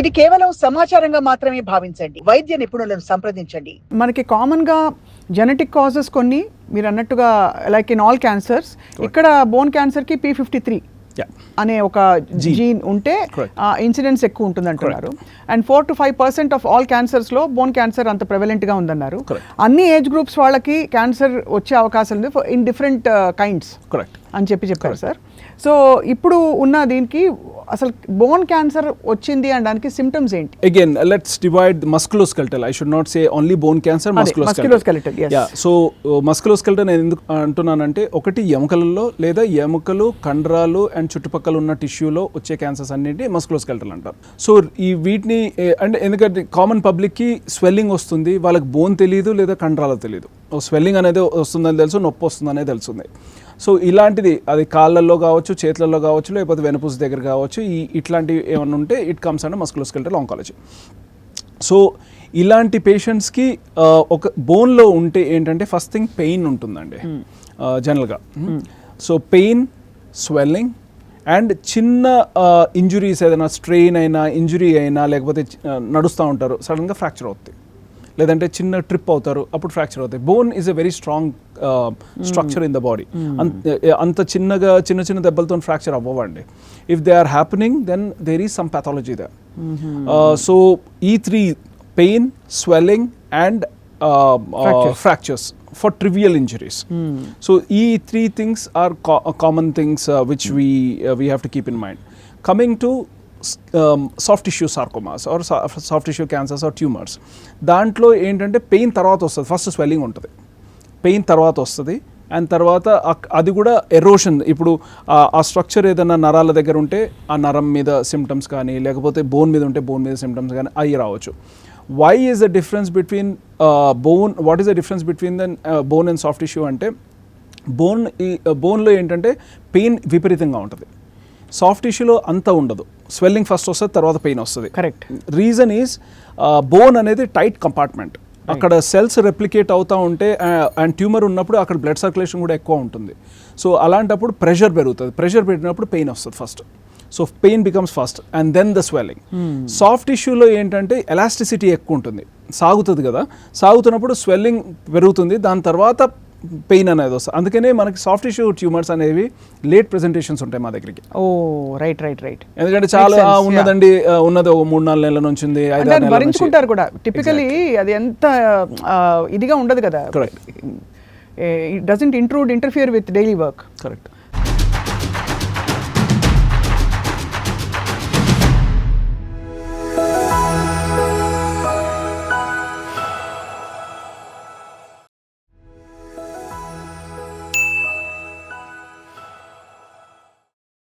ఇది కేవలం సమాచారంగా మాత్రమే భావించండి. వైద్య నిపుణులను సంప్రదించండి. మనకి కామన్గా జెనెటిక్ కాజెస్ కొన్ని మీరు అన్నట్టుగా లైక్ ఇన్ ఆల్ క్యాన్సర్స్, ఇక్కడ బోన్ క్యాన్సర్కి P53 అనే ఒక జీన్ ఉంటే ఇన్సిడెన్స్ ఎక్కువ ఉంటుంది అంటున్నారు. అండ్ 4 to 5% ఆఫ్ ఆల్ క్యాన్సర్స్లో బోన్ క్యాన్సర్ అంత ప్రెవలెంట్గా ఉందన్నారు. అన్ని ఏజ్ గ్రూప్స్ వాళ్ళకి క్యాన్సర్ వచ్చే అవకాశం ఉంది ఇన్ డిఫరెంట్ కైండ్స్ అని చెప్పారు సార్. సో ఇప్పుడు ఉన్న దీనికి అసలు బోన్ క్యాన్సర్ వచ్చింది అనడానికి సిమ్టమ్స్ ఏంటి? Again let's divide musculoskeletal. I should not say only bone cancer, musculoskeletal. So musculoskeletal నేను ఎందుకు అంటున్నానంటే, ఒకటి ఎముకలలో లేదా ఎముకలు, కండరాలు అండ్ చుట్టుపక్కల ఉన్న టిష్యూలో వచ్చే క్యాన్సర్స్ అన్నింటి మస్కులోస్కెలిటల్ అంటారు. సో ఈ వీటిని అంటే ఎందుకంటే కామన్ పబ్లిక్కి స్వెల్లింగ్ వస్తుంది, వాళ్ళకి బోన్ తెలియదు లేదా కండరాలు తెలియదు. స్వెల్లింగ్ అనేది వస్తుందని తెలుసు, నొప్పి వస్తుందనే తెలుస్తుంది. సో ఇలాంటిది అది కాళ్ళల్లో కావచ్చు, చేతులలో కావచ్చు, లేకపోతే వెనుపూస దగ్గర కావచ్చు, ఇట్లాంటివి ఏమైనా ఉంటే it comes under musculoskeletal oncology. So ఇలాంటి పేషెంట్స్కి ఒక బోన్లో ఉంటే ఏంటంటే ఫస్ట్ థింగ్ పెయిన్ ఉంటుందండి జనరల్గా. సో పెయిన్, స్వెల్లింగ్ అండ్ చిన్న ఇంజురీస్, ఏదైనా స్ట్రెయిన్ అయినా, ఇంజురీ అయినా, లేకపోతే నడుస్తూ ఉంటారు సడన్గా ఫ్రాక్చర్ అవుతుంది, లేదంటే చిన్న ట్రిప్ అవుతారు అప్పుడు ఫ్రాక్చర్ అవుతాయి. Bone is a very strong structure in the body. అంత చిన్న చిన్న దెబ్బలతో ఫ్రాక్చర్ అవ్వండి. If they are happening then there is some pathology they. So ఈ 3 pain, swelling and fractures for trivial injuries. So e 3 things are common things which we have to keep in mind. Coming to soft tissue sarcomas or soft tissue cancers or tumours, దాంట్లో ఏంటంటే pain తర్వాత వస్తుంది. First swelling ఉంటుంది, pain తర్వాత వస్తుంది, and తర్వాత అది కూడా ఎరోషన్. ఇప్పుడు ఆ స్ట్రక్చర్ ఏదైనా నరాల దగ్గర ఉంటే ఆ నరం మీద సిమ్టమ్స్ కానీ, లేకపోతే బోన్ మీద ఉంటే బోన్ మీద సిమ్టమ్స్ కానీ అవి రావచ్చు. Why is the difference between bone, what is the difference between the bone and soft tissue అంటే, బోన్లో ఏంటంటే పెయిన్ విపరీతంగా ఉంటుంది, సాఫ్ట్ టిష్యూలో అంత ఉండదు. స్వెల్లింగ్ ఫస్ట్ వస్తుంది, తర్వాత పెయిన్ వస్తుంది. కరెక్ట్. రీజన్ ఈజ్ బోన్ అనేది టైట్ కంపార్ట్మెంట్, అక్కడ సెల్స్ రెప్లికేట్ అవుతూ ఉంటే అండ్ ట్యూమర్ ఉన్నప్పుడు అక్కడ బ్లడ్ సర్క్యులేషన్ కూడా ఎక్కువ ఉంటుంది. సో అలాంటప్పుడు ప్రెషర్ పెరుగుతుంది, ప్రెషర్ పెట్టినప్పుడు పెయిన్ వస్తుంది first. So pain becomes first and then the swelling. Soft టిష్యూలో ఏంటంటే ఎలాస్టిసిటీ ఎక్కువ ఉంటుంది, సాగుతుంది కదా, సాగుతున్నప్పుడు స్వెల్లింగ్ పెరుగుతుంది, దాని తర్వాత పెయిన్ అనేది వస్తుంది. అందుకనే మనకి సాఫ్ట్ టిష్యూ ట్యూమర్స్ అనేవి లేట్ ప్రెజెంటేషన్స్ ఉంటాయి మా దగ్గరికి. ఓ రైట్ రైట్ రైట్. ఎందుకంటే చాలా ఉన్నదండి, ఉన్నది 3-4 నెలల నుంచి ఉంది, 5-6 నెలల భరించుకుంటారు కూడా. టిపికలీ అది ఎంత ఇదిగా ఉండదు కదా. Correct. It doesn't interfere with daily work. Correct.